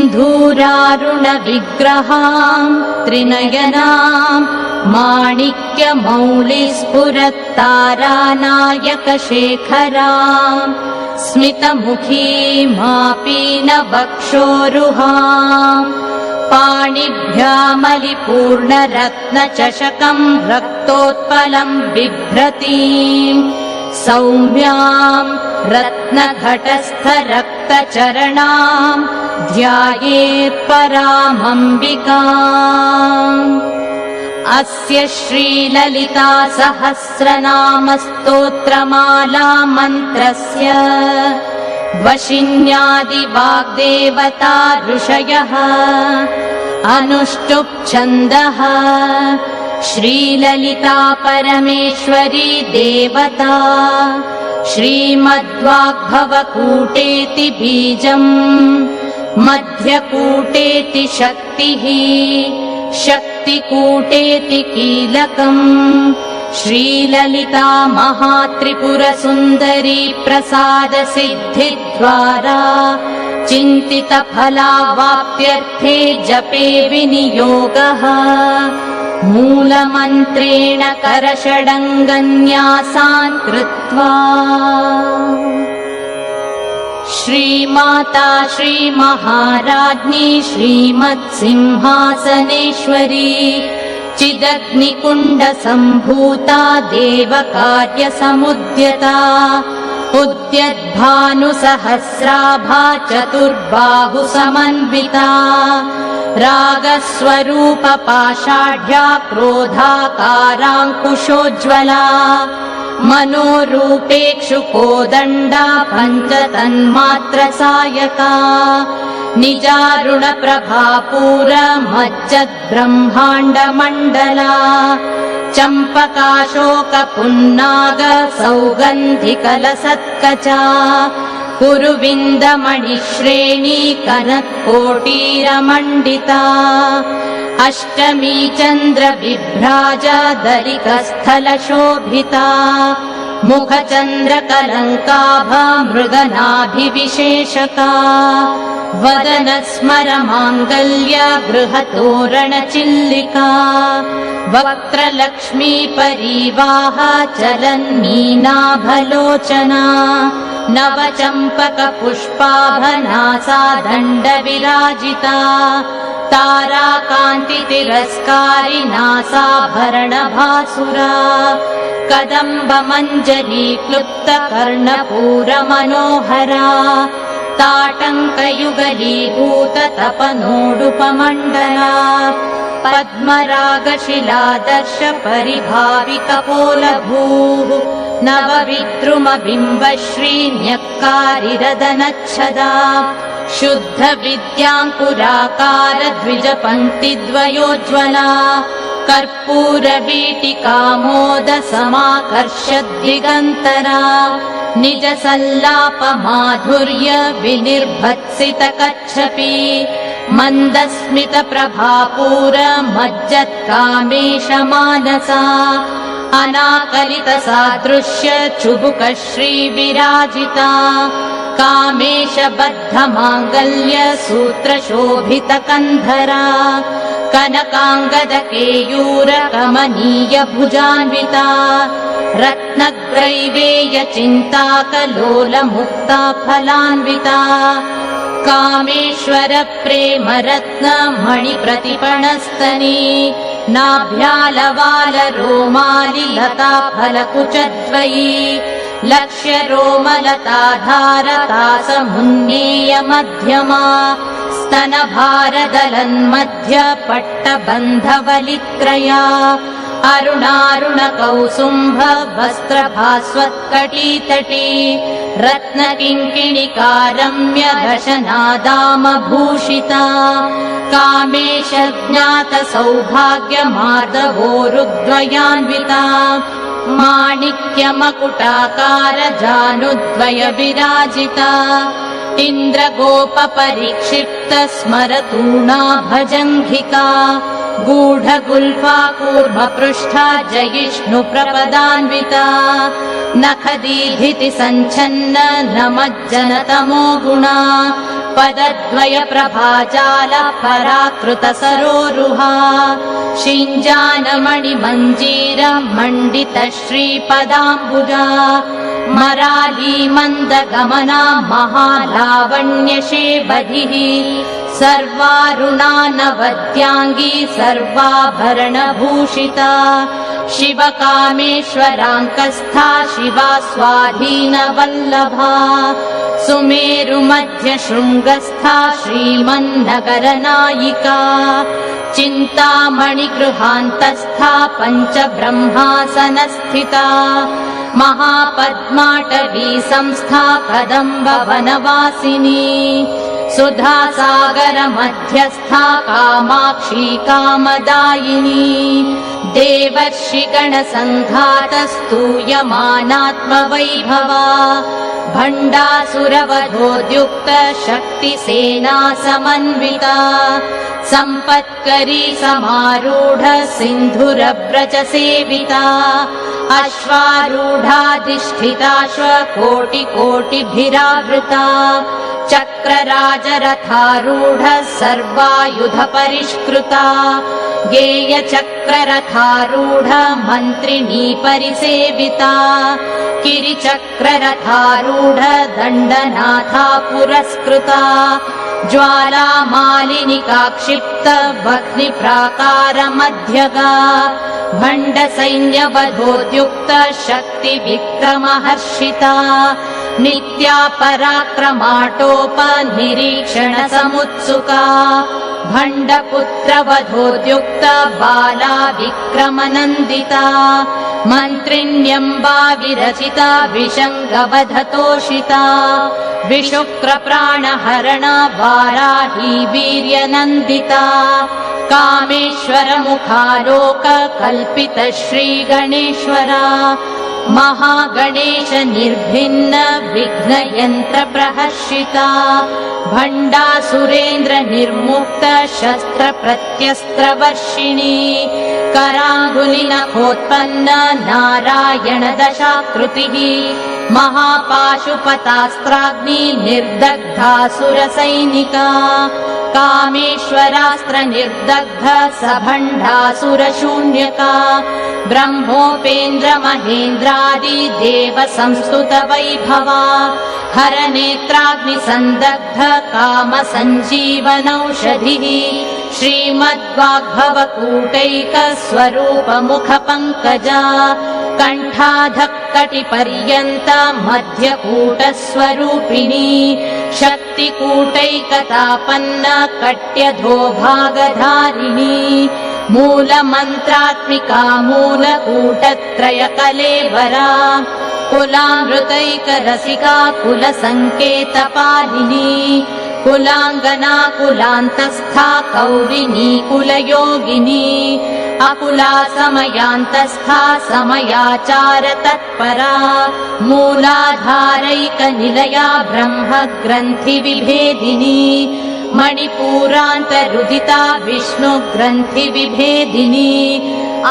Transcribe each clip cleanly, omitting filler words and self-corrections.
सिन्धूरारुणविग्रहां त्रिनयनां माणिक्यमौलिस्फुरत्तारानायकशेखरां स्मितमुखीमापीनवक्षोरुहां पाणिभ्यामलिपूर्णरत्नचषकं रक्तोत्पलं बिभ्रतीं सौम्यां रत्नघटस्थरक्तचरणां ध्यायेत् परामम्बिकाम्। अस्य श्रीललिता सहस्रनामस्तोत्रमाला मन्त्रस्य वशिन्यादिवाग्देवता ऋषयः अनुष्टुप् छन्दः श्रीललिता परमेश्वरी देवता श्रीमद्वाग्भवकूटेति बीजम् मध्यकूटेति शक्तिः शक्तिकूटेति कीलकम् श्रीललिता महात्रिपुरसुन्दरी प्रसादसिद्धिद्वारा चिन्तितफलावाप्त्यर्थे जपे विनियोगः मूलमन्त्रेण करषडङ्गन्यासान् कृत्वा श्रीमाता श्रीमहाराज्ञी श्रीमत्सिंहासनेश्वरी चिदग्निकुण्डसम्भूता देवकार्यसमुद्यता उद्यद्भानुसहस्राभा चतुर्बाहुसमन्विता रागस्वरूपपाषाढ्या क्रोधाकाराङ्कुशोज्ज्वला मनोरूपेक्षुकोदण्डा पञ्चतन्मात्रसायका निजारुणप्रभापूरमज्जद्ब्रह्माण्डमण्डला चम्पकाशोकपुन्नाग सौगन्धिकलसत्कचा कुरुविन्दमणिश्रेणी कनत्कोटीरमण्डिता अष्टमी चन्द्रविभ्राजदलिकस्थलशोभिता मुखचन्द्रकलङ्काभा मृगनाभिविशेषका वदनस्मरमाङ्गल्य गृहतोरणचिल्लिका वक्त्रलक्ष्मी परीवाह चलन्मीनाभलोचना नवचम्पकपुष्पाभनासा दण्डविराजिता ताराकान्तितिरस्कारि नासाभरणभासुरा कदम्बमञ्जरीक्लुप्तकर्णपूरमनोहरा ताटङ्कयुगलीभूततपनोडुपमण्डला पद्मरागशिलादर्श परिभाविकपोलभूः नवविद्रुमबिम्बश्रीन्यक्कारिरदनच्छदा शुद्धविद्याङ्कुराकार द्विजपङ्क्तिद्वयोज्ज्वला कर्पूरवीटिकामोदसमाकर्षद्दिगन्तरा निजसल्लापमाधुर्य विनिर्भत्सितकच्छपी मन्दस्मितप्रभापूरमज्जत्कामेशमानसा अनाकलितसादृश्य चुबुकश्रीविराजिता कामेशबद्धमाङ्गल्य सूत्रशोभितकन्धरा कनकाङ्गदकेयूरकमनीयभुजान्विता रत्नग्रैवेयचिन्ताकलोलमुक्ता फलान्विता कामेश्वरप्रेमरत्नमणिप्रतिपणस्तनी नाभ्यालवालरोमालिलता फलकुचद्वयी लक्ष्यरोमलताधारतासमुन्नेयमध्यमा स्तनभारदलन्मध्यपट्टबन्धवलित्रया अरुणारुणकौसुम्भ वस्त्रभास्वत्कटीतटी रत्नकिङ्किणिकारम्य दशनादामभूषिता कामेशज्ञातसौभाग्यमार्दवोरुद्वयान्विता माणिक्यमकुटाकार जानुद्वय विराजिता इन्द्रगोपपरिक्षिप्त स्मरतूणा भजङ्घिका गूढगुल्फा कूर्मपृष्ठा जयिष्णुप्रपदान्विता नखदीधिति सञ्छन्न नमज्जनतमो गुणा पदद्वय प्रभाजाल पराकृत सरोरुहा शिञ्जानमणिमञ्जीर मण्डित श्रीपदाम्बुजा मराली मन्दगमना महालावण्यशेबधिः सर्वारुणानवद्याङ्गी सर्वाभरणभूषिता शिवकामेश्वराङ्कस्था शिवा स्वाधीनवल्लभा सुमेरुमध्यशृङ्गस्था श्रीमन्नगरनायिका चिन्तामणिगृहान्तस्था पञ्चब्रह्मासनस्थिता महापद्माटवी संस्था कदम्बवनवासिनी सुधासागर मध्यस्था कामाक्षी कामदायिनी देवर्षिगणसङ्घातस्तूयमानात्मवैभवा भण्डासुरवधोद्युक्त शक्तिसेना समन्विता सम्पत्करी समारूढ सिन्धुरव्रज सेविता अश्वारूढाधिष्ठिताश्वकोटिकोटिभिरावृता चक्रराजरथारूढ सर्वायुध परिष्कृता गेयचक्ररथारूढ मन्त्रिणी परिसेविता किरिचक्ररथारूढ दण्डनाथा पुरस्कृता ज्वालामालिनिका क्षिप्त वह्निप्राकारमध्यगा भण्डसैन्यवधोद्युक्त शक्तिविक्रमहर्षिता नित्या पराक्रमाटोपनिरीक्षण समुत्सुका भण्डपुत्रवधोद्युक्त बाला विक्रमनन्दिता मन्त्रिण्यम्बा विरचिता विशङ्गवधतोषिता विशुक्रप्राणहरणा वाराही वीर्यनन्दिता कामेश्वरमुखालोक कल्पित श्रीगणेश्वरा महागणेश निर्भिन्न विघ्नयन्त्र प्रहर्षिता भण्डासुरेन्द्र निर्मुक्त शस्त्र प्रत्यस्त्रवर्षिणी कराङ्गुलिनखोत्पन्न नारायण दशाकृतिः महापाशुपतास्त्राग्नि निर्दग्धासुरसैनिका कामेश्वरास्त्र निर्दग्ध सभण्डासुरशून्यका ब्रह्मोपेन्द्र महेन्द्रादि देव संस्तुत वैभवा हरनेत्राग्निसन्दग्ध काम सञ्जीवनौषधिः श्रीमद्वाग्भवकूटैक स्वरूप मुख पङ्कजा कण्ठाधक्कटिपर्यन्त मध्यकूटस्वरूपिणी शक्तिकूटैकतापन्न कट्यधो भागधारिणी मूलमन्त्रात्मिका मूलकूटत्रय कलेवरा कुलामृतैकरसिका कुलसङ्केतपालिनी कुलाङ्गना कुलान्तस्था कौरिणी कुलयोगिनी अकुला समयान्तस्था समयाचार तत्परा मूलाधारैकनिलया ब्रह्मग्रन्थि विभेदिनी मणिपूरान्तरुदिता विष्णुग्रन्थि विभेदिनी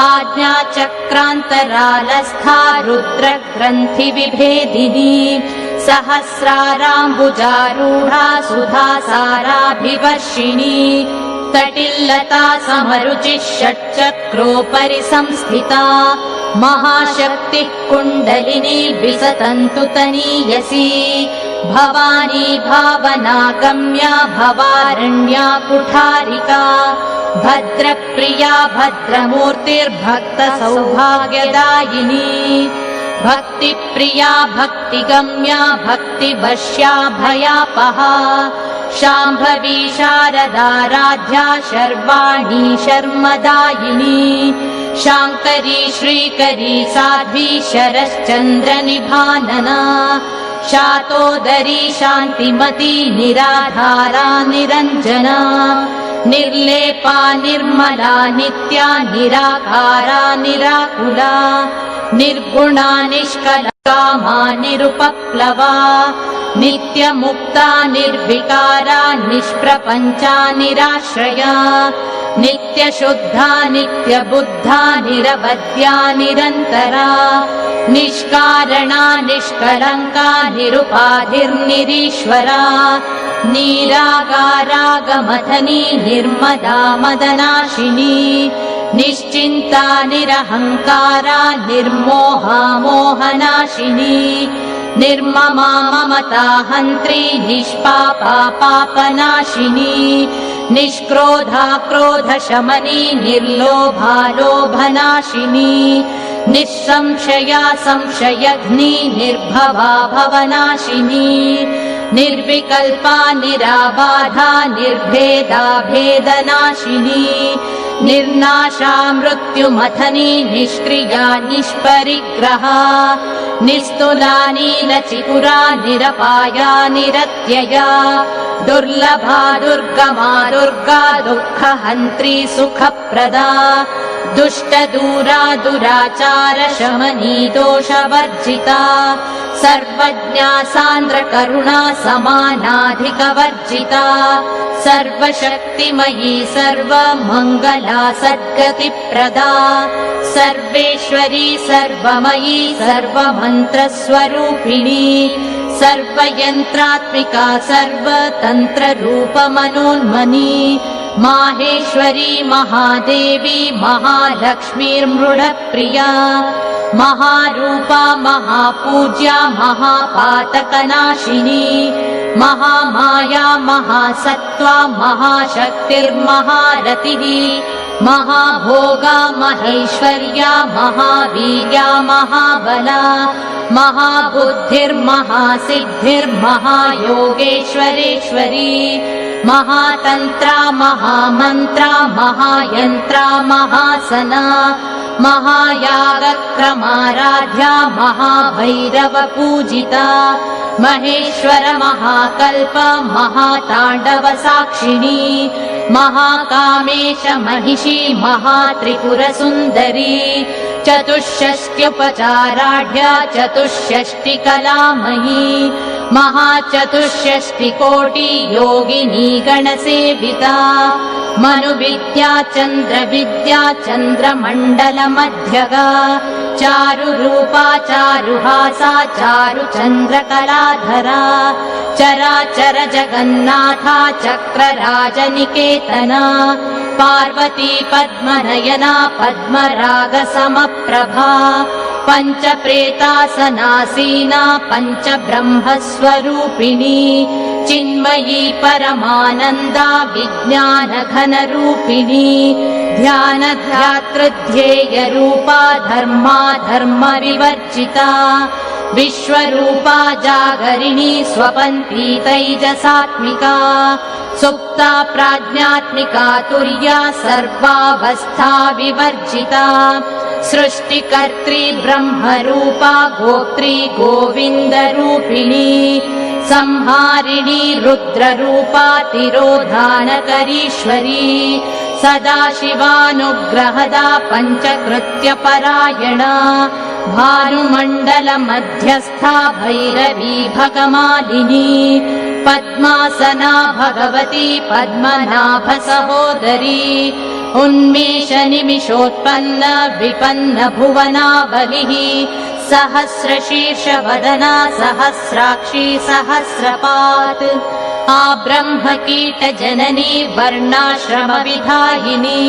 आज्ञाचक्रान्तरालस्था रुद्रग्रन्थि विभेदिनी सहस्राराम्बुजारूढा सुधासाराभिवर्षिणी तटिल्लता समरुचिः षट्चक्रोपरि संस्थिता महाशक्तिः कुण्डलिनी विसतन्तु तनीयसी भवानी भावनागम्या भवारण्या कुठारिका भद्रप्रिया भद्रमूर्तिर्भक्तसौभाग्यदायिनी भक्तिप्रिया भक्तिगम्या भक्तिवश्या भयापहा शाम्भवी शारदाराध्या शर्वाणी शर्मदायिनी शाङ्करी श्रीकरी साध्वी शरश्चन्द्रनिभानना शातोदरी शान्तिमती निराधारा निरञ्जना निर्लेपा निर्मला नित्या निराकारा निराकुला निर्गुणा निष्कला कामा निरुपप्लवा नित्यमुक्ता निर्विकारा निष्प्रपञ्चा निराश्रया नित्यशुद्धा नित्यबुद्धा निरवद्या निरन्तरा निष्कारणा निष्कलङ्का निरुपाधिर्निरीश्वरा निरागारागमथनी निर्मदा मदनाशिनी निश्चिन्ता निरहङ्कारा निर्मोहा मोहनाशिनी निर्ममा ममता हन्त्री निष्पापा पापनाशिनी निष्क्रोधा क्रोधशमनी निर्लोभा लोभनाशिनी निःसंशया संशयघ्नी निर्भवा भवनाशिनी निर्विकल्पा निराबाधा निर्भेदा भेदनाशिनी निर्नाशा मृत्युमथनी निष्क्रिया निष्परिग्रहा निस्तुला नीलचिपुरा निरपाया निरत्यया दुर्लभा दुर्गमा दुर्गा दुःखहन्त्री सुखप्रदा दुष्टदूरा दुराचार शमनी दोषवर्जिता सर्वज्ञा सान्द्रकरुणा समानाधिकवर्जिता सर्वशक्तिमयी सर्वमङ्गला सद्गतिप्रदा सर्वेश्वरी सर्वमयी सर्वमन्त्रस्वरूपिणी सर्वयन्त्रात्मिका सर्वतन्त्ररूपमनोन्मनी माहेश्वरी महादेवी महालक्ष्मीर्मृडप्रिया महारूपा महापूज्या महापातकनाशिनी महामाया महासत्त्वा महाशक्तिर्महारतिः महाभोगा महेश्वर्या महावीर्या महाबला महाबुद्धिर्महासिद्धिर्महायोगेश्वरेश्वरी महातन्त्रा महामन्त्रा महायन्त्रा महासना महायागक्रमाराध्या महाभैरवपूजिता महेश्वर महाकल्प महाताण्डवसाक्षिणी महाकामेश महिषी महात्रिपुरसुन्दरी चतुष्षष्ट्युपचाराढ्या चतुष्षष्टिकलामयी महाचतुष्षष्टिकोटि योगिनी गणसेविता मनुविद्या चन्द्रविद्या चन्द्रमण्डलमध्यगा चारुरूपा चारुहासा चारुचन्द्रकलाधरा चराचर जगन्नाथा चक्रराजनिकेतना पार्वती पद्मनयना पद्मरागसमप्रभा पञ्चप्रेतासनासीना पञ्चब्रह्मस्वरूपिणी चिन्मयी परमानन्दा विज्ञानघनरूपिणी ध्यानध्यातृध्येयरूपा धर्मा धर्मविवर्जिता विश्वरूपा जागरिणी स्वपन्ती तैजसात्मिका सुप्ता प्राज्ञात्मिका तुर्या सर्वावस्था विवर्जिता सृष्टिकर्त्री ब्रह्मरूपा गोत्री गोविन्दरूपिणी संहारिणी रुद्ररूपा तिरोधानकरीश्वरी सदाशिवानुग्रहदा पञ्चकृत्यपरायणा भानुमण्डलमध्यस्था भैरवी भगमालिनी पद्मासना भगवती पद्मनाभसहोदरी उन्मेषनिमिषोत्पन्न विपन्न भुवनावलिः सहस्रशीर्षवदना सहस्राक्षी सहस्रपात् आब्रह्मकीटजननी वर्णाश्रमविधायिनी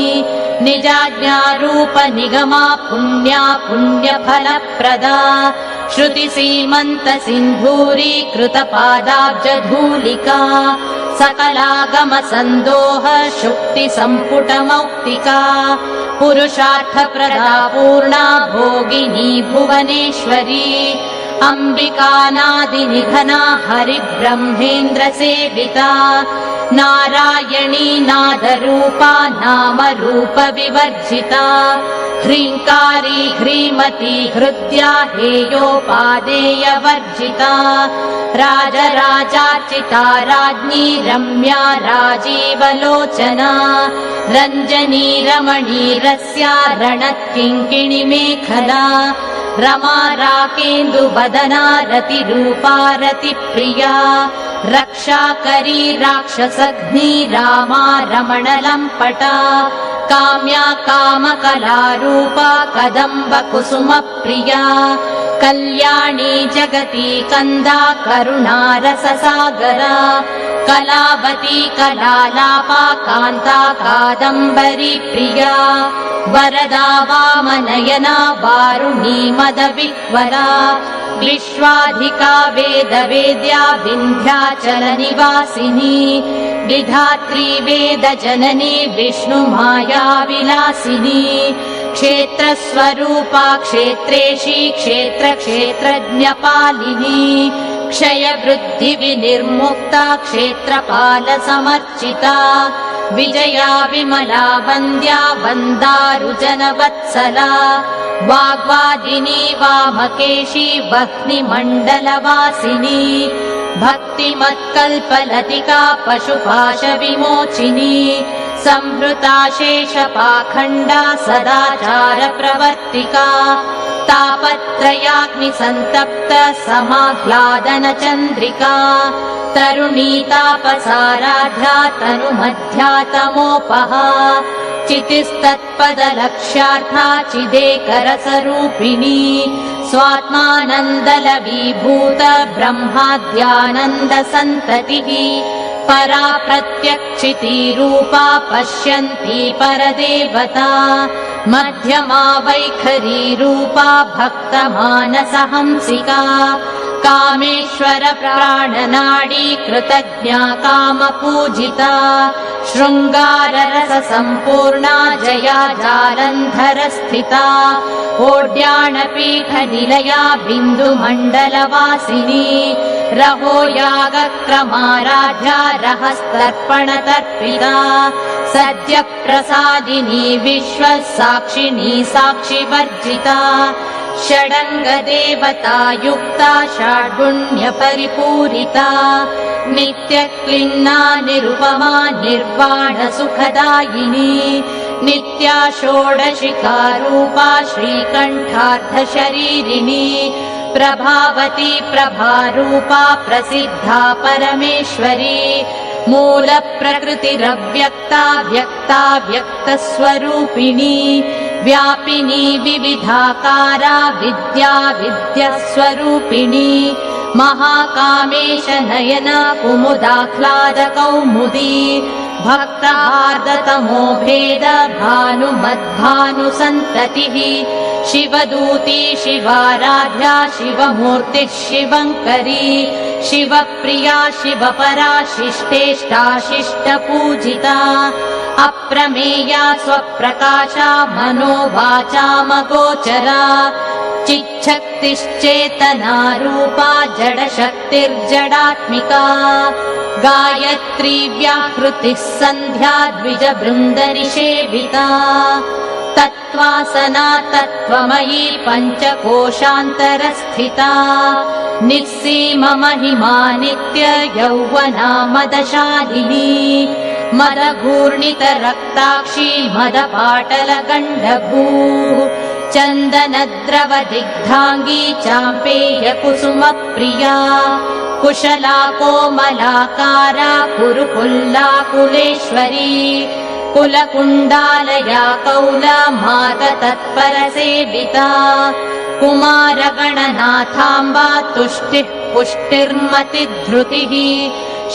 निजाज्ञारूपनिगमा पुण्या पुण्यफलप्रदा श्रुतिसीमन्तसिन्धूरीकृतपादाब्जधूलिका सकलागमसन्दोह शुक्तिसम्पुटमौक्तिका पुरुषार्थप्रदा पूर्णा भोगिनी भुवनेश्वरी अम्बिकानादिनिधना हरिब्रह्मेन्द्रसेविता नारायणी नादरूपा नामरूपविवर्जिता ह्रीङ्कारी ह्रीमती हृद्या हेयोपादेयवर्जिता राजराजार्चिता राज्ञी रम्या राजीवलोचना रञ्जनी रमणीरस्या रणत्किङ्किणिमेखला रमा राकेन्दुवदना रतिरूपा रतिप्रिया रक्षाकरी राक्षसघ्नी रामा रमणलम्पटा काम्या कामकलारूपा कदम्बकुसुमप्रिया कल्याणी जगती कन्दा करुणारससागरा कलावती कलालापा कान्ता कादम्बरी प्रिया वरदा वामनयना वारुणी मदविह्वला विश्वाधिका वेदवेद्या विन्ध्याचलनिवासिनी विधात्री वेदजननी विष्णुमाया विलासिनी क्षेत्रस्वरूपा क्षेत्रेशी क्षेत्रक्षेत्रज्ञपालिनी क्षयवृद्धिविनिर्मुक्ता क्षेत्रपालसमर्चिता विजया विमला वन्द्या वन्दारुजनवत्सला वाग्वादिनी वामकेशी वह्निमण्डलवासिनी भक्तिमत्कल्पलतिका पशुपाशविमोचिनी संहृता शेषपाखण्डा सदाचारप्रवर्तिका तापत्रयाग्निसन्तप्त समाह्लादनचन्द्रिका तरुणी तापसाराध्या तनुमध्या तमोपहा चितिस्तत्पदलक्ष्यार्था चिदेकरसरूपिणी स्वात्मानन्दलवीभूत ब्रह्माद्यानन्दसन्ततिः परा प्रत्यक्षितिरूपा पश्यन्ती परदेवता मध्यमा वैखरी रूपा भक्तमानसहंसिका कामेश्वर प्राणनाडी कृतज्ञा कामपूजिता शृङ्गाररस सम्पूर्णा जया जालन्धरस्थिता ओड्याणपीठनिलया बिन्दुमण्डलवासिनी रहो यागक्रमाराध्या रहस्तर्पणतर्पिता सद्यप्रसादिनी विश्वसाक्षिणी साक्षिवर्जिता षडङ्गदेवतायुक्ता षड्गुण्यपरिपूरिता नित्यक्लिन्ना निरुपमा निर्वाणसुखदायिनी नित्या षोडशिकारूपा श्रीकण्ठार्धशरीरिणी प्रभावती प्रभारूपा प्रसिद्धा परमेश्वरी मूलप्रकृतिरव्यक्ता व्यक्ता व्यक्तस्वरूपिणी व्यापिनी विविधाकारा विद्या विद्यास्वरूपिणी महाकामेश नयन कुमुदाह्लादकौमुदी भक्तहार्दतमो भेद भानुमद्भानुसन्ततिः शिवदूती शिवाराध्या शिवमूर्तिः शिवङ्करी शिवप्रिया शिवपरा शिष्टेष्टा शिष्टपूजिता अप्रमेया स्वप्रकाशा मनोवाचामगोचरा चिच्छक्तिश्चेतना रूपा जडशक्तिर्जडात्मिका गायत्री व्याहृतिः सन्ध्या द्विजबृन्दनिषेविता तत्त्वासना तत्त्वमयी पञ्चकोशान्तरस्थिता निःसीममहिमा नित्य यौवना मदशालिनी मदघूर्णितरक्ताक्षी मदपाटलगण्डभूः चन्दनद्रवदिग्धाङ्गी चाम्पेयकुसुमप्रिया कुशला कोमलाकारा कुरुकुल्लाकुलेश्वरी कुलकुण्डालया कौलमाततत्परसेविता कुमारगणनाथाम्बा तुष्टिः पुष्टिर्मतिधृतिः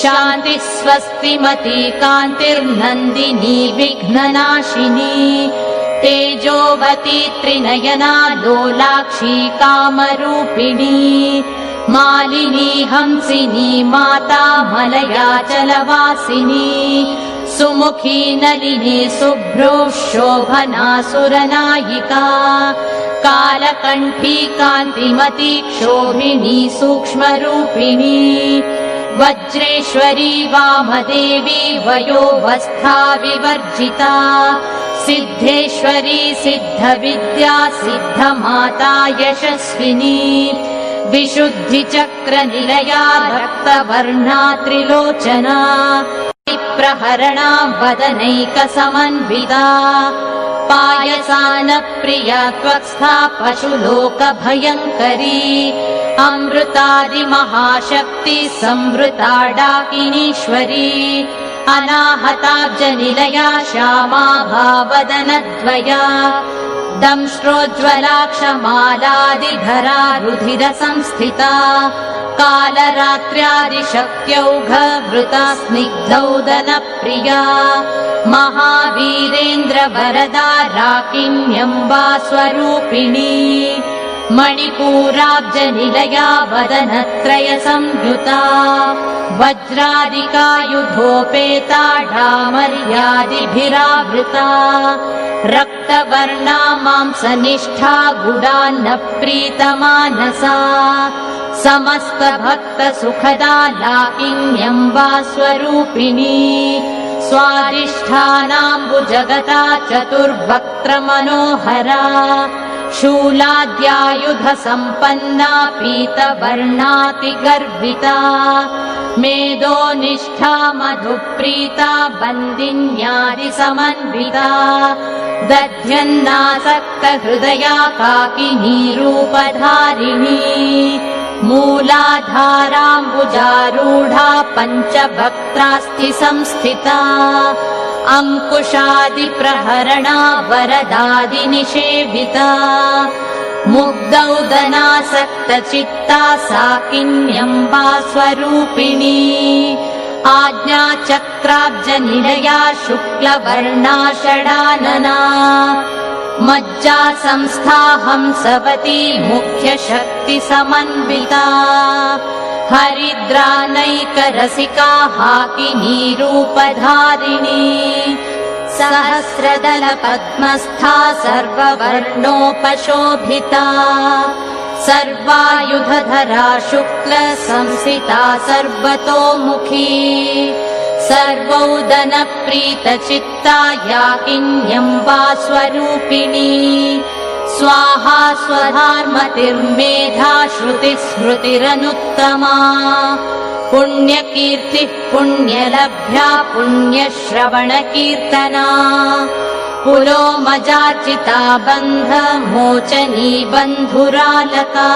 शान्तिः स्वस्तिमती कान्तिर्नन्दिनी विघ्ननाशिनी तेजोवती त्रिनयना लोलाक्षी कामरूपिणी मालिनी हंसिनी माता मलयाचलवासिनी सुमुखी नलिनी शुभ्रो शोभना सुरनायिका कालकण्ठी कान्तिमती क्षोभिणी सूक्ष्मरूपिणी वज्रेश्वरी वामदेवी वयोवस्था विवर्जिता सिद्धेश्वरी सिद्धविद्या सिद्धमाता यशस्विनी विशुद्धिचक्रनिलया रक्तवर्णा त्रिलोचना प्रहरणा वदनैकसमन्विता पायसानप्रिया त्वक्स्था पशुलोकभयङ्करी अमृतादिमहाशक्ति संवृता डाकिनीश्वरी अनाहताब्जनिलया श्यामा भावदनद्वया दंष्ट्रोज्ज्वलाक्षमालादिधरा रुधिरसंस्थिता कालरात्र्यादिशक्त्यौघवृता स्निग्धौदनप्रिया महावीरेन्द्रवरदा राकिन्यम्बा स्वरूपिणी मणिपूराब्जनिलया वदनत्रय संयुता वज्रादिकायुधोपेता डामर्यादिभिरावृता रक्तवर्णा मांसनिष्ठा गुडान्नप्रीतमानसा समस्तभक्तसुखदा लाकिन्यम्बा स्वरूपिणी स्वादिष्ठानाम्बुजगता चतुर्वक्त्रमनोहरा शूलाद्यायुधसम्पन्ना पीतवर्णातिगर्विता मेदोनिष्ठा मधुप्रीता बन्दिन्यादिसमन्विता दध्यन्नासक्तहृदया काकिनीरूपधारिणी मूलाधाराम्बुजारूढा पञ्चवक्त्रास्ति संस्थिता अङ्कुशादिप्रहरणा वरदादिनिषेविता मुग्धौदनासक्तचित्ता साकिन्यम्बा स्वरूपिणी आज्ञाचक्राब्जनिलया शुक्लवर्णा षडानना मज्जा संस्था हंसवती मुख्यशक्तिसमन्विता हरिद्रानैकरसिका हाकिनीरूपधारिणी सहस्रदलपद्मस्था सर्ववर्णोपशोभिता सर्वायुधधरा शुक्लसंसिता सर्वतोमुखी सर्वौदनप्रीतचित्ता याकिन्यम्बा स्वरूपिणी स्वाहा स्वधार्मतिर्मेधा श्रुतिस्मृतिरनुत्तमा पुण्यकीर्तिः पुण्यलभ्या पुण्यश्रवणकीर्तना पुलोमजार्चिता बन्धमोचनी बन्धुरालका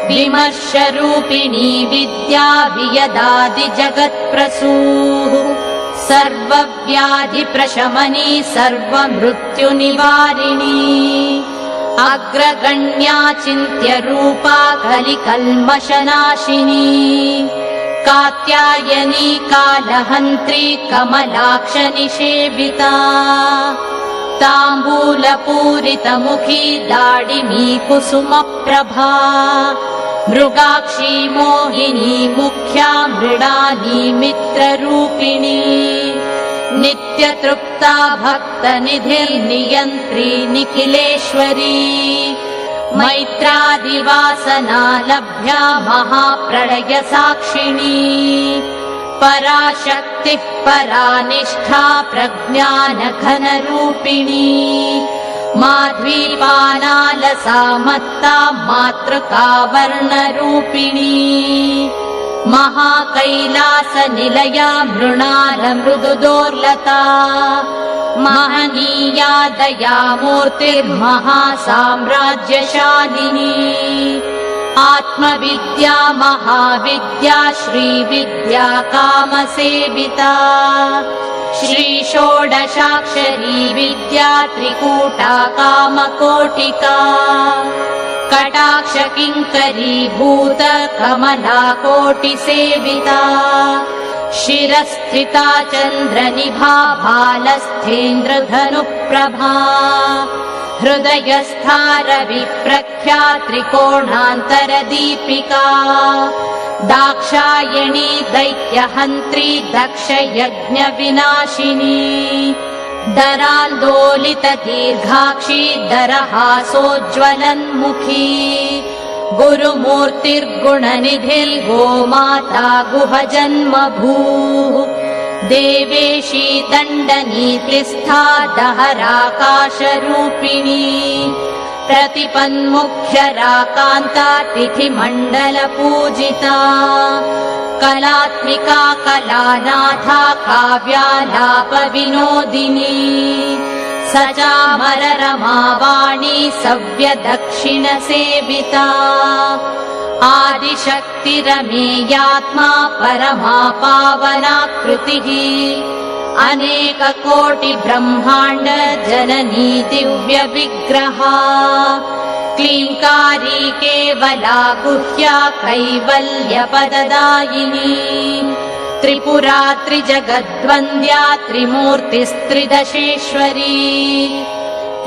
विमर्शरूपिणी विद्या वियदादिजगत्प्रसूः सर्वव्याधिप्रशमनी सर्वमृत्युनिवारिणी अग्रगण्या चिन्त्यरूपा कलिकल्मषनाशिनी कात्यायनी कालहन्त्री कमलाक्षनिषेविता ताम्बूलपूरितमुखी दाडिमी कुसुमप्रभा मृगाक्षी मोहिनी मुख्या मृडानी मित्ररूपिणी नित्यतृप्ता भक्तनिधिर्नियन्त्री निखिलेश्वरी मैत्रादिवासना लभ्या महाप्रलय साक्षिणी पराशक्तिः परानिष्ठा प्रज्ञानघनरूपिणी माध्वीपानालसा मत्ता मातृका वर्णरूपिणी महाकैलासनिलया मृणालमृदुदोर्लता महनीया दयामूर्तिर्महासाम्राज्यशालिनी आत्मविद्या महाविद्या श्रीविद्या कामसेविता श्रीषोडशाक्षरी विद्या त्रिकूटा कामकोटिका कटाक्षकिङ्करीभूत कमलाकोटिसेविता शिरस्थिता चन्द्रनिभा भालस्थेन्द्रधनुप्रभा हृदयस्था रविप्रख्या त्रिकोणान्तरदीपिका दाक्षायणी दैत्यहन्त्री दक्षयज्ञविनाशिनी दरान्दोलितदीर्घाक्षी दरहासोज्ज्वलन्मुखी गुरुमूर्तिर्गुणनिधिर्गोमाता गुहजन्मभूः देवेशी दण्डनीतिस्था दहराकाशरूपिणी प्रतिपन्मुख्यराकान्ता तिथिमण्डलपूजिता कलात्मिका कलानाथा काव्यालापविनोदिनी सचामररमावाणी सव्यदक्षिणसेविता आदिशक्तिरमेयात्मा परमा पावनाकृतिः अनेककोटिब्रह्माण्ड जननी दिव्यविग्रहा क्लीङ्कारी केवला गुह्या कैवल्यपददायिनी त्रिपुरा त्रिजगद्वन्द्या त्रिमूर्तिस्त्रिदशेश्वरी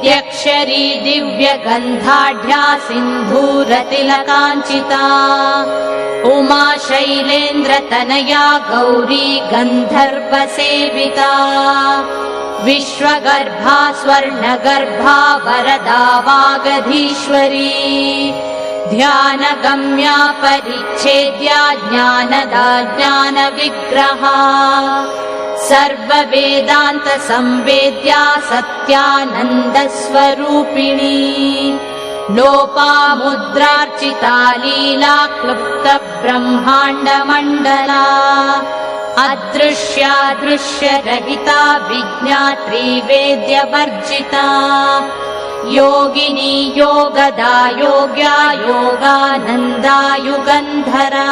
यक्षरी दिव्यगन्धाढ्या सिन्धूरतिलकाञ्चिता उमा शैलेन्द्रतनया गौरी गन्धर्वसेविता विश्वगर्भा स्वर्णगर्भा वरदा वागधीश्वरी ध्यानगम्या परिच्छेद्या ज्ञानदा ज्ञानविग्रहा सर्ववेदान्तसंवेद्या सत्यानन्दस्वरूपिणी लोपामुद्रार्चिता लीला क्लुप्तब्रह्माण्डमण्डला अदृश्या दृश्यरहिता विज्ञात्री वेद्यवर्जिता योगिनी योगदा योग्या योगानन्दा युगन्धरा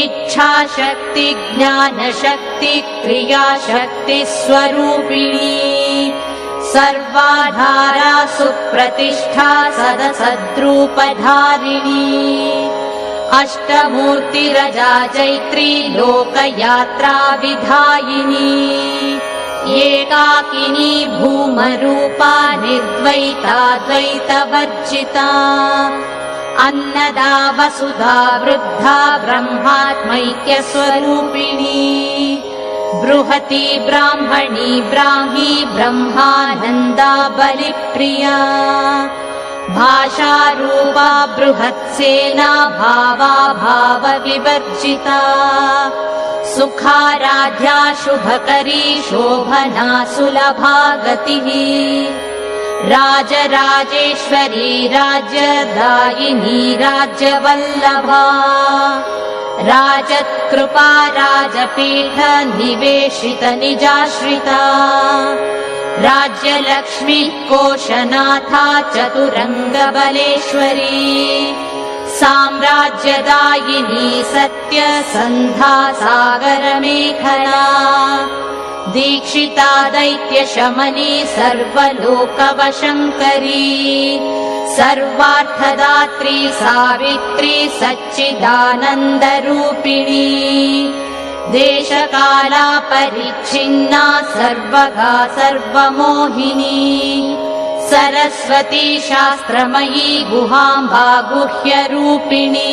इच्छाशक्ति ज्ञानशक्ति क्रियाशक्ति स्वरूपिणी सर्वाधारा सुप्रतिष्ठा सदसद्रूपधारिणी अष्टमूर्तिरजा चैत्री लोकयात्रा विधायिनी एकाकिनी भूमरूपा निर्द्वैता द्वैतवर्जिता अन्नदा वसुधा वृद्धा ब्रह्मात्मैक्यस्वरूपिणी बृहती ब्राह्मणी ब्राह्मी ब्रह्मानन्दा बलिप्रिया भाषारूपा बृहत्सेना भावा भावविवर्जिता सुखाराध्या शुभकरी शोभना सुलभा गतिः राजराजेश्वरी राज्यदायिनी राज्यवल्लभा राजत्कृपा राजपीठ निवेशित निजाश्रिता राज्यलक्ष्मी कोशनाथा चतुरङ्गबलेश्वरी साम्राज्यदायिनी सत्यसन्धा सागरमेखला दीक्षिता दैत्यशमनी सर्वलोकवशङ्करी सर्वार्थदात्री सावित्री सच्चिदानन्दरूपिणी देशकाला परिच्छिन्ना सर्वगा सर्वमोहिनी सरस्वती शास्त्रमयी गुहाम्बा गुह्यरूपिणी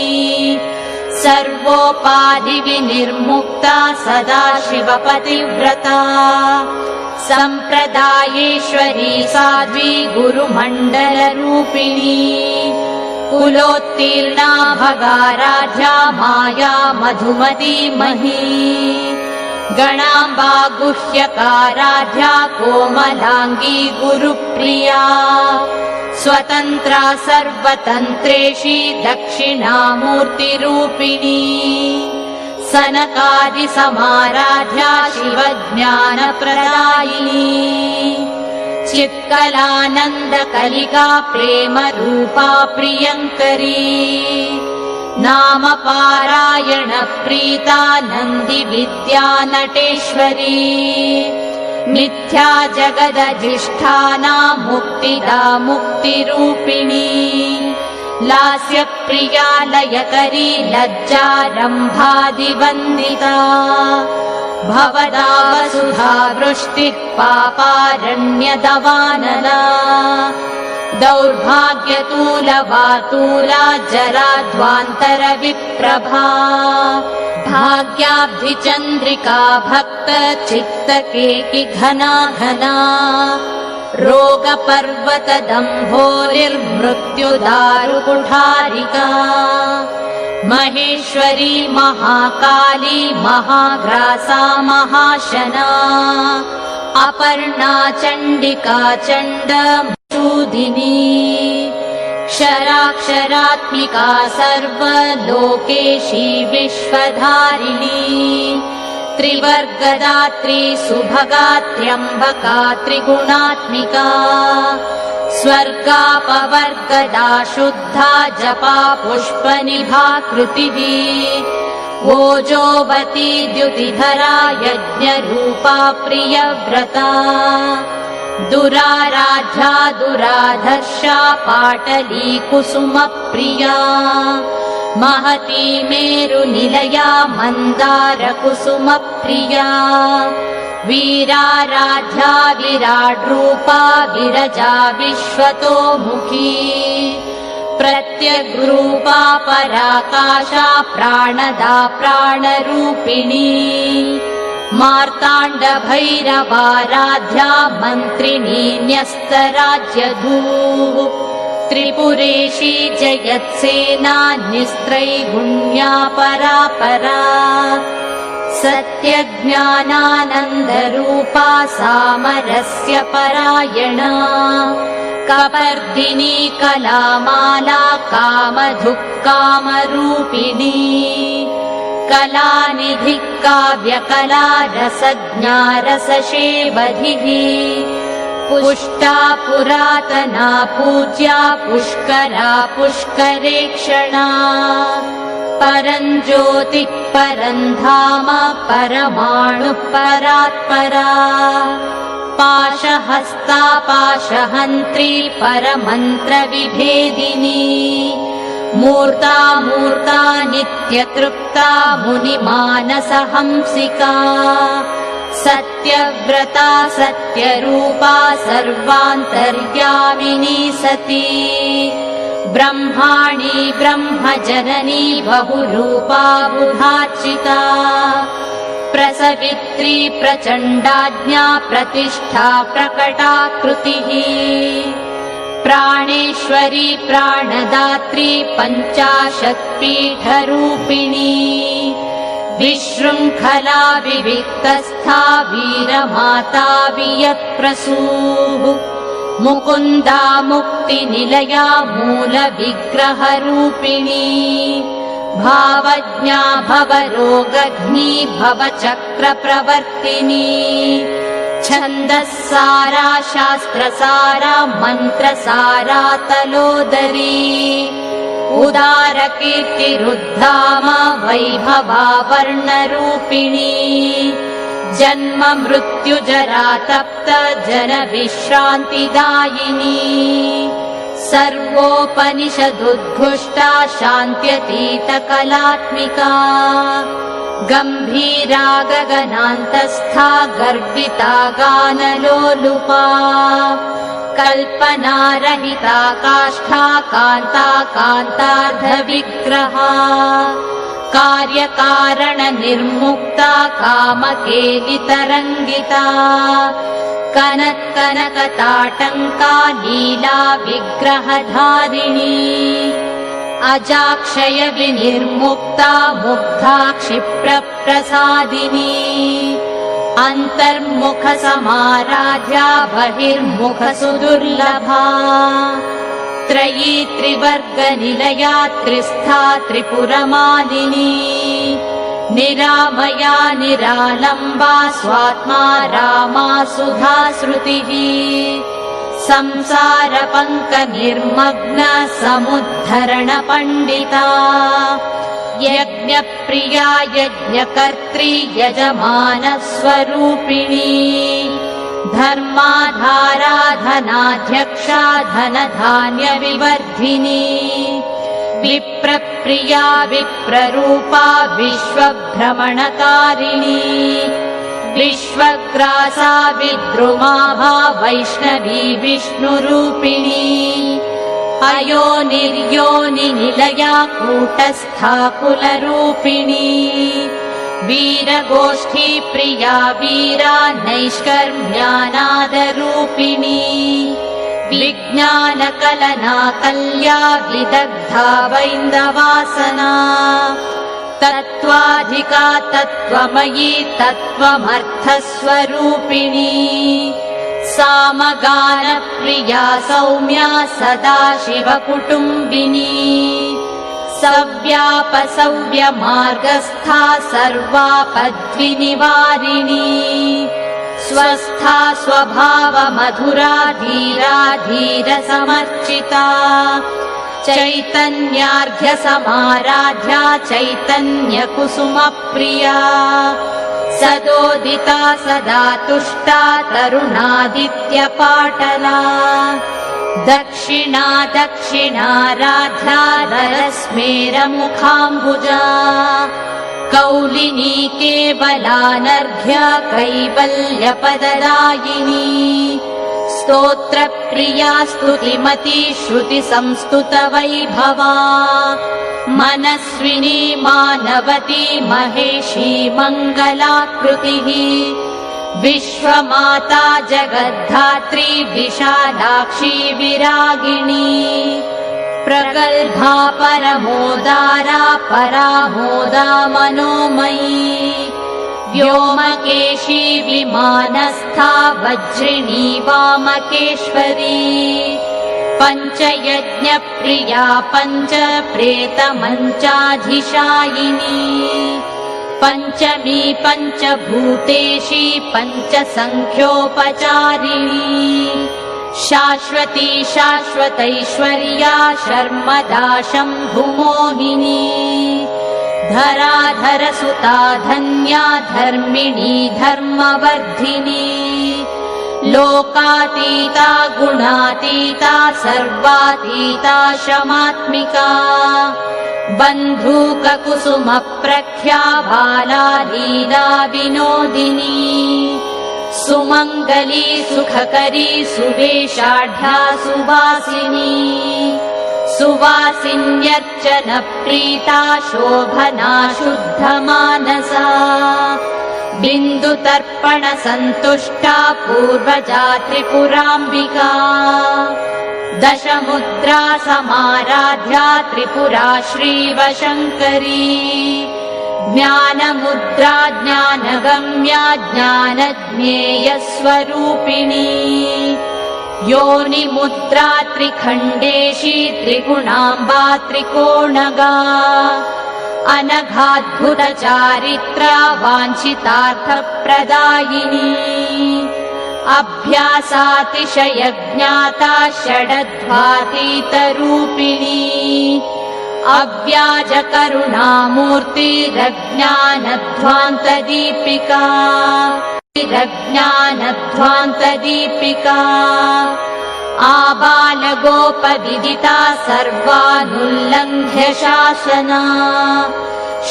सर्वोपाधिविनिर्मुक्ता सदाशिवपतिव्रता सम्प्रदायेश्वरी साध्वी गुरुमण्डलरूपिणी कुलोत्तीर्णा भगाराध्या माया मधुमती मही गणाम्बा गुह्यकाराध्या कोमलाङ्गी गुरुप्रिया स्वतन्त्रा सर्वतन्त्रेशी दक्षिणामूर्तिरूपिणी सनकादिसमाराध्या शिवज्ञानप्रदायिनी चित्कलानन्दकलिका प्रेमरूपा प्रियङ्करी नामपारायणप्रीता नन्दिविद्या नटेश्वरी मिथ्या जगदधिष्ठाना मुक्तिदा मुक्तिरूपिणी लास्यप्रिया लयकरी लज्जारम्भादिवन्दिता भवदा वसुधा वृष्टिः पापारण्यदवानला दौर्भाग्यतूलवातूला जराध्वान्तरविप्रभा भाग्याब्धिचन्द्रिका भक्तचित्तकेकि घना घना रोगपर्वतदम्भोरिर्मृत्युदारुकुठारिका महेश्वरी महाकाली महाग्रासा महाशना अपर्णा चण्डिका चण्डमूदिनी क्षराक्षरात्मिका सर्वलोकेशी विश्वधारिणी त्रिवर्गदात्री सुभगा त्र्यम्बका त्रिगुणात्मिका स्वर्गापवर्गदा शुद्धा जपा पुष्पनिभा कृतिः ओजोवती द्युतिधरा यज्ञरूपा प्रियव्रता दुराराध्या दुराधर्षा पाटली कुसुमप्रिया महती मेरुनिलया मन्दारकुसुमप्रिया वीराराध्या विराड्रूपा विरजा विश्वतोमुखी प्रत्यग्रूपा पराकाशा प्राणदा प्राणरूपिणी मार्ताण्डभैरवाराध्या मन्त्रिणी न्यस्तराज्यधूः त्रिपुरेशी जयत्सेना निस्त्रैगुण्या परापरा सत्यज्ञानानन्दरूपा सामरस्य परायणा कपर्दिनी कलामाला कामधुक्कामरूपिणी कलानिधिः काव्यकला रसज्ञा रसशेवधिः पुष्टा पुरातना पूज्या पुष्करा पुष्करेक्षणा परञ्ज्योतिः परन्धाम परमाणुः परात्परा पाशहस्ता पाशहन्त्री परमन्त्रविभेदिनी मूर्ता मूर्ता नित्यतृप्ता मुनिमानसहंसिका सत्यव्रता सत्यरूपा सर्वान्तर्यामिनी सती ब्रह्माणी ब्रह्मजननी बहुरूपा बुधार्चिता प्रसवित्री प्रचण्डाज्ञा प्रतिष्ठा प्रकटाकृतिः प्राणेश्वरी प्राणदात्री पञ्चाशत्पीठरूपिणी विशृङ्खला विविक्तस्था वीरमाता वियत्प्रसूः मुकुन्दा मुक्तिनिलया मूलविग्रहरूपिणी भावज्ञा भवरोगघ्नी भवचक्रप्रवर्तिनी छन्दस्सारा शास्त्रसारा मन्त्रसारा तलोदरी उदारकीर्तिरुद्धाम वैभवा वर्णरूपिणी जन्म मृत्युजरा तप्त जनविश्रान्तिदायिनी सर्वोपनिषदुद्घुष्टा शान्त्यतीतकलात्मिका गम्भीरा गगनान्तस्था गर्विता गानलोलुपा कल्पनारहिता काष्ठा कान्ता कान्तार्धविग्रहा कार्यकारणनिर्मुक्ता कामकेलितरङ्गिता कनत्कनकताटङ्का लीला विग्रहधारिणी अजाक्षय विनिर्मुक्ता मुग्धा क्षिप्रप्रसादिनी अन्तर्मुखसमाराध्या बहिर्मुखसुदुर्लभा त्रयी त्रिवर्गनिलया त्रिस्था त्रिपुरमालिनी निरामया निरालम्बा स्वात्मा रामा सुधाश्रुतिः संसारपङ्कनिर्मग्न समुद्धरणपण्डिता यज्ञप्रिया यज्ञकर्त्री यजमानस्वरूपिणी धर्माधाराधनाध्यक्षा धनधान्यविवर्धिनी विप्रप्रिया विप्ररूपा विश्वभ्रमणकारिणी विश्वग्रासा विद्रुमाभा वैष्णवी विष्णुरूपिणी अयोनिर्योनिनिलया कूटस्था कुलरूपिणी वीरगोष्ठी प्रिया वीरा नैष्कर्म्यानादरूपिणी विज्ञानकलना कल्या विदग्धा वैन्दवासना तत्त्वाधिका तत्त्वमयी तत्त्वमर्थस्वरूपिणी सामगानप्रिया सौम्या सदाशिवकुटुम्बिनी सव्यापसव्यमार्गस्था सर्वापद्विनिवारिणी स्वस्था स्वभावमधुरा धीरा धीरसमर्चिता चैतन्यार्घ्यसमाराध्या चैतन्यकुसुमप्रिया सदोदिता सदा तुष्टा तरुणादित्यपाटला दक्षिणा दक्षिणाराध्या नरस्मेरमुखाम्बुजा कौलिनी केवलानर्घ्य कैवल्यपददायिनी स्तोत्रप्रिया स्तुतिमती श्रुतिसंस्तुतवैभवा मनस्विनी मानवती महेशी मङ्गलाकृतिः विश्वमाता जगद्धात्री विशालाक्षी विरागिणी प्रगल्भा परमोदारा परामोदा मनोमयी व्योमकेशी विमानस्था वज्रिणी वामकेश्वरी पञ्चयज्ञप्रिया पञ्चप्रेतमञ्चाधिशायिनी पञ्चमी पञ्चभूतेशी पञ्चसङ्ख्योपचारिणी शाश्वती शाश्वतैश्वर्या शर्मदा शम्भुमोहिनी धराधरसुता धन्या धर्मिणी धर्मवर्धिनी लोकातीता गुणातीता सर्वातीता शमात्मिका बन्धूककुसुमप्रख्या बाला लीला विनोदिनी सुमङ्गली सुखकरी सुवेशाढ्या सुवासिनी सुवासिन्यर्चनप्रीता शोभना शुद्धमानसा बिन्दुतर्पणसन्तुष्टा पूर्वजा त्रिपुराम्बिका दशमुद्रा समाराध्या त्रिपुरा श्रीवशङ्करी ज्ञानमुद्रा ज्ञानगम्या ज्ञानज्ञेयस्वरूपिणी योनिमुद्रा त्रिखण्डेशी त्रिगुणाम्बा त्रिकोणगा अनघाद्भुतचारित्रा वाञ्छितार्थप्रदायिनी अभ्यासातिशयज्ञाता षडध्वातीतरूपिणी अव्याजकरुणामूर्तिरज्ञानध्वान्तदीपिका आबालगोपविदिता सर्वानुल्लङ्घ्य शासना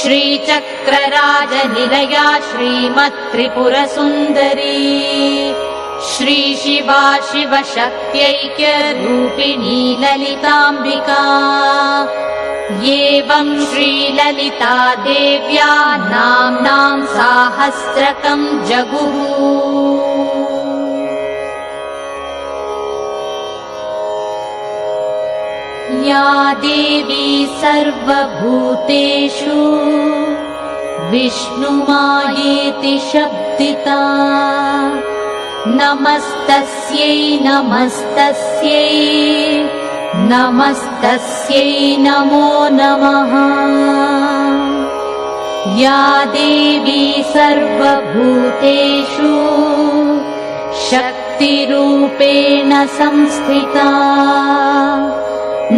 श्रीचक्रराजनिलया श्रीमत्त्रिपुरसुन्दरी श्रीशिवा शिवशक्त्यैक्यरूपिणी ललिताम्बिका एवं श्रीललिता देव्या नाम्नां साहस्रकं जगुः या देवी सर्वभूतेषु विष्णुमायेति शब्दिता नमस्तस्यै नमस्तस्यै नमस्तस्यै नमो नमः या देवी सर्वभूतेषु शक्तिरूपेण संस्थिता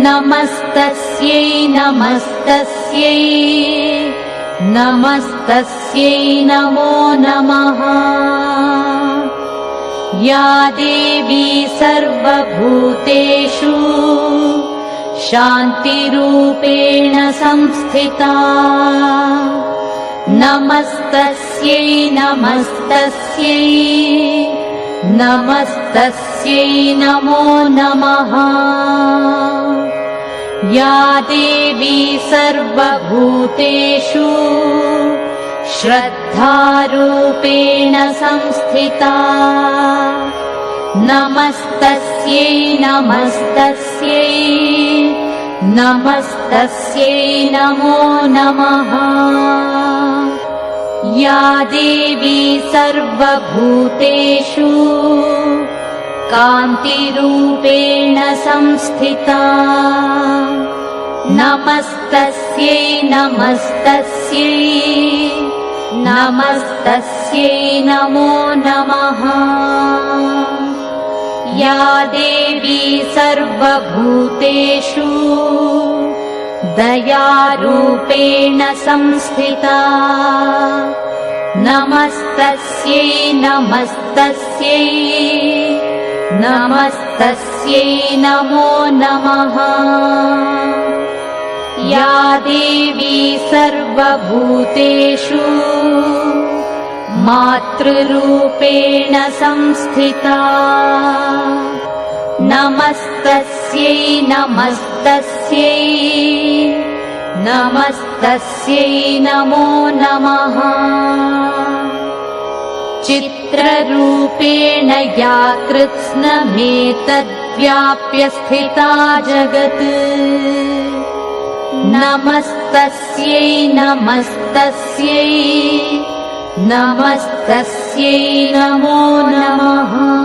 नमस्तस्यै नमस्तस्यै नमस्तस्यै नमो नमः या देवी सर्वभूतेषु शान्तिरूपेण संस्थिता नमस्तस्यै नमस्तस्यै नमस्तस्यै नमो नमः या देवी सर्वभूतेषु श्रद्धारूपेण संस्थिता नमस्तस्यै नमस्तस्यै नमस्तस्यै नमो नमः या देवी सर्वभूतेषु कान्तिरूपेण संस्थिता नमस्तस्यै नमस्तस्यै नमस्तस्यै नमो नमः या देवी सर्वभूतेषु दयारूपेण संस्थिता नमस्तस्यै नमस्तस्यै नमस्तस्यै नमो नमः। या देवी सर्वभूतेषु मातृरूपेण संस्थिता नमस्तस्यै नमस्तस्यै नमस्तस्यै नमो नमः। चित्ररूपेण या कृत्स्नमेतद्व्याप्य स्थिता जगत् नमस्तस्यै नमस्तस्यै नमस्तस्यै नमो नमः।